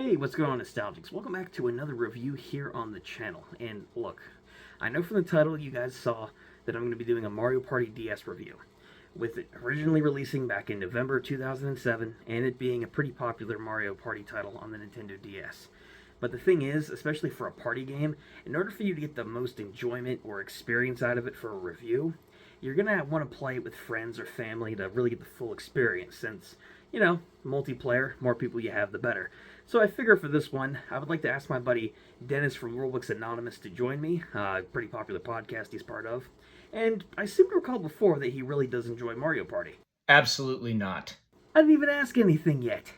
Hey, what's going on, Nostalgics? Welcome back to another review here on the channel. And look, I know from the title you guys saw that I'm going to be doing a Mario Party DS review, with it originally releasing back in November 2007, and it being a pretty popular Mario Party title on the Nintendo DS. But the thing is, especially for a party game, in order for you to get the most enjoyment or experience out of it for a review, you're going to want to play it with friends or family to really get the full experience, since, you know, multiplayer, more people you have, the better. So I figure for this one, I would like to ask my buddy Dennis from Rulebooks Anonymous to join me, a pretty popular podcast he's part of. And I seem to recall before that he really does enjoy Mario Party. Absolutely not. I didn't even ask anything yet.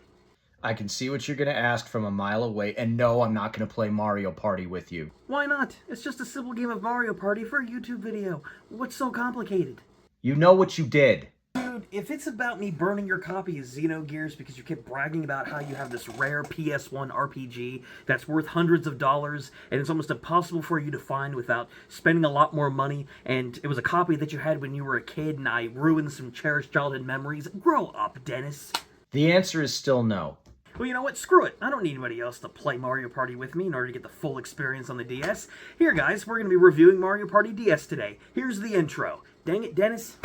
I can see what you're going to ask from a mile away, and no, I'm not going to play Mario Party with you. Why not? It's just a simple game of Mario Party for a YouTube video. What's so complicated? You know what you did. Dude, if it's about me burning your copy of Xenogears because you kept bragging about how you have this rare PS1 RPG that's worth hundreds of dollars and it's almost impossible for you to find without spending a lot more money, and it was a copy that you had when you were a kid and I ruined some cherished childhood memories, grow up, Dennis. The answer is still no. Well, you know what? Screw it. I don't need anybody else to play Mario Party with me in order to get the full experience on the DS. Here, guys, we're going to be reviewing Mario Party DS today. Here's the intro. Dang it, Dennis.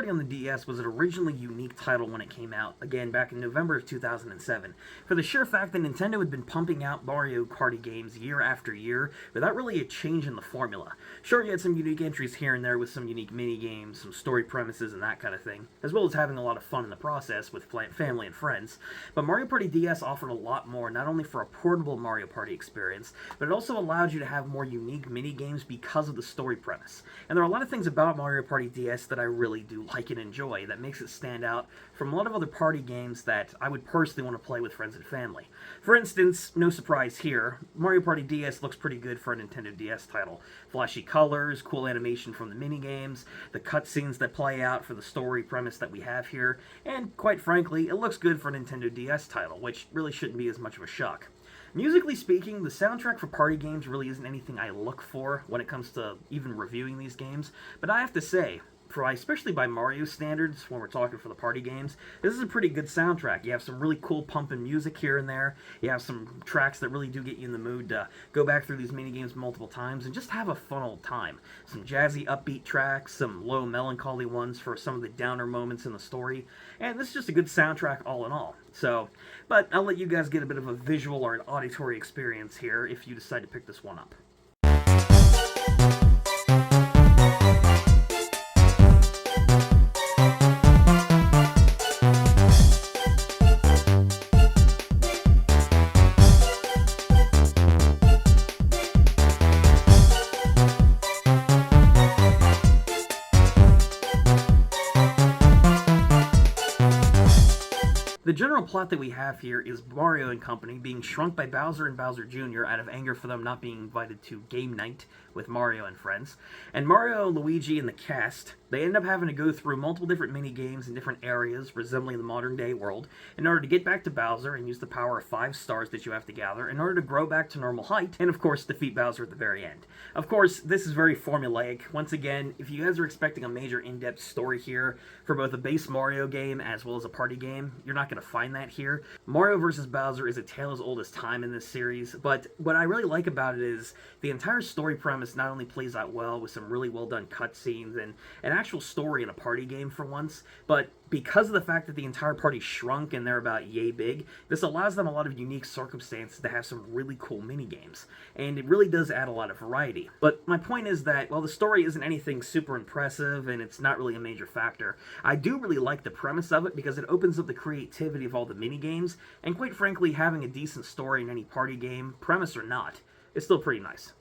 On the DS was an originally unique title when it came out, again back in November of 2007, for the sheer fact that Nintendo had been pumping out Mario Party games year after year without really a change in the formula. Sure, you had some unique entries here and there with some unique mini-games, some story premises and that kind of thing, as well as having a lot of fun in the process with family and friends, but Mario Party DS offered a lot more, not only for a portable Mario Party experience, but it also allowed you to have more unique mini-games because of the story premise. And there are a lot of things about Mario Party DS that I really do like and enjoy that makes it stand out from a lot of other party games that I would personally want to play with friends and family. For instance, no surprise here, Mario Party DS looks pretty good for a Nintendo DS title. Flashy colors, cool animation from the minigames, the cutscenes that play out for the story premise that we have here, and quite frankly, it looks good for a Nintendo DS title, which really shouldn't be as much of a shock. Musically speaking, the soundtrack for party games really isn't anything I look for when it comes to even reviewing these games, but I have to say, especially by Mario standards, when we're talking for the party games, this is a pretty good soundtrack. You have some really cool pumping music here and there. You have some tracks that really do get you in the mood to go back through these minigames multiple times and just have a fun old time. Some jazzy upbeat tracks, some low melancholy ones for some of the downer moments in the story, and this is just a good soundtrack all in all. So, but I'll let you guys get a bit of a visual or an auditory experience here if you decide to pick this one up. The general plot that we have here is Mario and company being shrunk by Bowser and Bowser Jr. out of anger for them not being invited to game night with Mario and friends. And Mario, Luigi, and the cast, they end up having to go through multiple different mini-games in different areas resembling the modern-day world in order to get back to Bowser and use the power of 5 stars that you have to gather in order to grow back to normal height and, of course, defeat Bowser at the very end. Of course, this is very formulaic. Once again, if you guys are expecting a major in-depth story here for both a base Mario game as well as a party game, you're not going to find that here. Mario vs. Bowser is a tale as old as time in this series, but what I really like about it is the entire story premise not only plays out well with some really well done cutscenes and an actual story in a party game for once, but because of the fact that the entire party shrunk and they're about yay big, this allows them a lot of unique circumstances to have some really cool mini-games, and it really does add a lot of variety. But my point is that, while the story isn't anything super impressive and it's not really a major factor, I do really like the premise of it because it opens up the creativity of all the mini-games, and quite frankly, having a decent story in any party game, premise or not, is still pretty nice.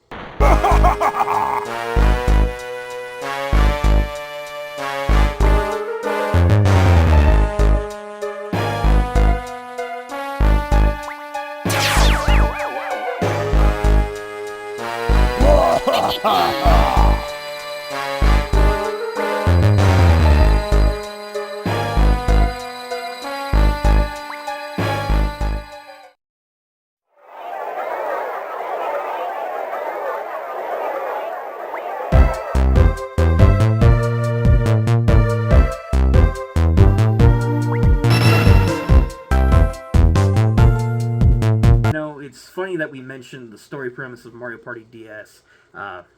that we mentioned the story premise of Mario Party DS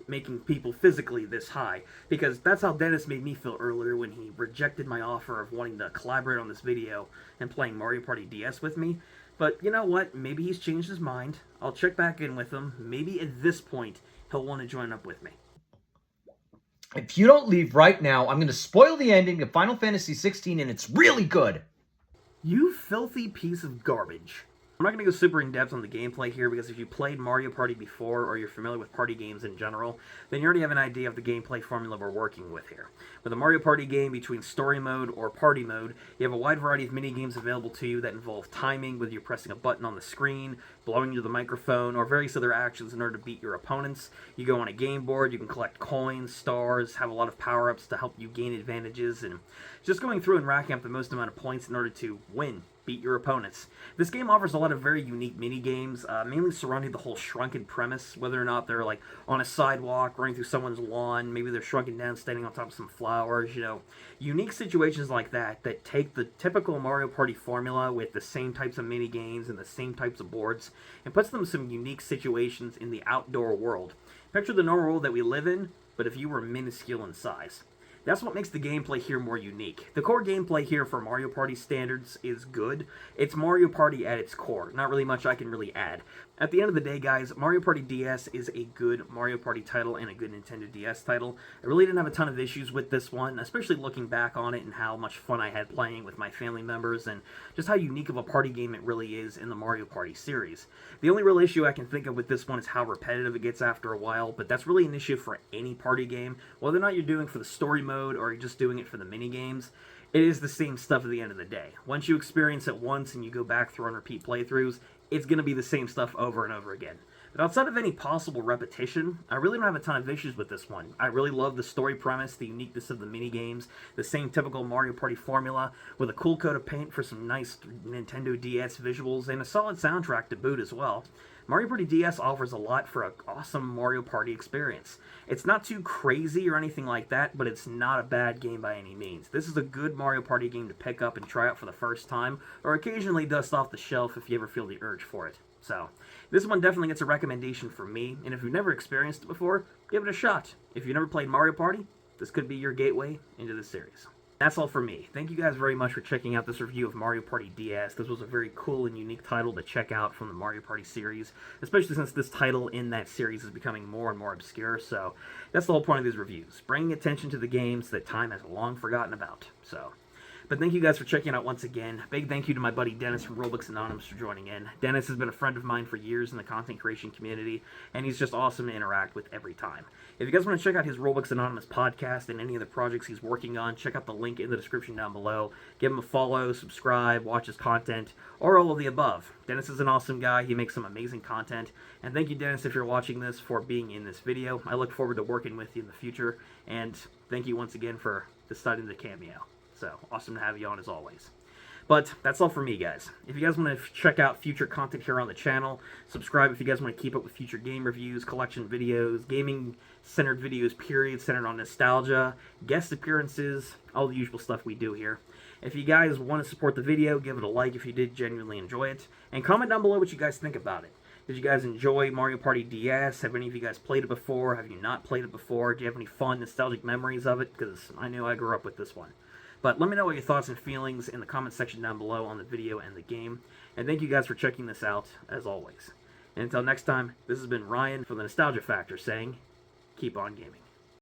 making people physically this high, because that's how Dennis made me feel earlier when he rejected my offer of wanting to collaborate on this video and playing Mario Party DS with me. But you know what? Maybe he's changed his mind. I'll check back in with him. Maybe at this point he'll want to join up with me. If you don't leave right now, I'm going to spoil the ending of Final Fantasy 16, and it's really good. You filthy piece of garbage. I'm not going to go super in-depth on the gameplay here, because if you played Mario Party before, or you're familiar with party games in general, then you already have an idea of the gameplay formula we're working with here. With a Mario Party game, between story mode or party mode, you have a wide variety of mini-games available to you that involve timing, whether you're pressing a button on the screen, blowing into the microphone, or various other actions in order to beat your opponents. You go on a game board, you can collect coins, stars, have a lot of power-ups to help you gain advantages, and just going through and racking up the most amount of points in order to win, beat your opponents. This game offers a lot of very unique mini-games, mainly surrounding the whole shrunken premise, whether or not they're like on a sidewalk, running through someone's lawn, maybe they're shrunken down, standing on top of some flowers, you know. Unique situations like that that take the typical Mario Party formula with the same types of mini-games and the same types of boards and puts them in some unique situations in the outdoor world. Picture the normal world that we live in, but if you were minuscule in size. That's what makes the gameplay here more unique. The core gameplay here for Mario Party standards is good. It's Mario Party at its core. Not really much I can really add. At the end of the day, guys, Mario Party DS is a good Mario Party title and a good Nintendo DS title. I really didn't have a ton of issues with this one, especially looking back on it and how much fun I had playing with my family members and just how unique of a party game it really is in the Mario Party series. The only real issue I can think of with this one is how repetitive it gets after a while, but that's really an issue for any party game. Whether or not you're doing it for the story mode or you're just doing it for the mini games, it is the same stuff at the end of the day. Once you experience it once and you go back through and repeat playthroughs, it's going to be the same stuff over and over again. But outside of any possible repetition, I really don't have a ton of issues with this one. I really love the story premise, the uniqueness of the minigames, the same typical Mario Party formula, with a cool coat of paint for some nice Nintendo DS visuals, and a solid soundtrack to boot as well. Mario Party DS offers a lot for an awesome Mario Party experience. It's not too crazy or anything like that, but it's not a bad game by any means. This is a good Mario Party game to pick up and try out for the first time, or occasionally dust off the shelf if you ever feel the urge for it. So, this one definitely gets a recommendation from me, and if you've never experienced it before, give it a shot. If you've never played Mario Party, this could be your gateway into the series. That's all for me. Thank you guys very much for checking out this review of Mario Party DS. This was a very cool and unique title to check out from the Mario Party series, especially since this title in that series is becoming more and more obscure, so that's the whole point of these reviews, bringing attention to the games that time has long forgotten about. But thank you guys for checking out once again. Big thank you to my buddy Dennis from Rulebooks Anonymous for joining in. Dennis has been a friend of mine for years in the content creation community, and he's just awesome to interact with every time. If you guys want to check out his Rulebooks Anonymous podcast and any of the projects he's working on, check out the link in the description down below. Give him a follow, subscribe, watch his content, or all of the above. Dennis is an awesome guy. He makes some amazing content. And thank you, Dennis, if you're watching this, for being in this video. I look forward to working with you in the future. And thank you once again for deciding to cameo. So, awesome to have you on as always. But that's all for me, guys. If you guys want to check out future content here on the channel, subscribe if you guys want to keep up with future game reviews, collection videos, gaming-centered videos, period, centered on nostalgia, guest appearances, all the usual stuff we do here. If you guys want to support the video, give it a like if you did genuinely enjoy it, and comment down below what you guys think about it. Did you guys enjoy Mario Party DS? Have any of you guys played it before? Have you not played it before? Do you have any fun, nostalgic memories of it? Because I know I grew up with this one. But let me know what your thoughts and feelings in the comment section down below on the video and the game. And thank you guys for checking this out, as always. And until next time, this has been Ryan from the Nostalgia Factor saying, keep on gaming.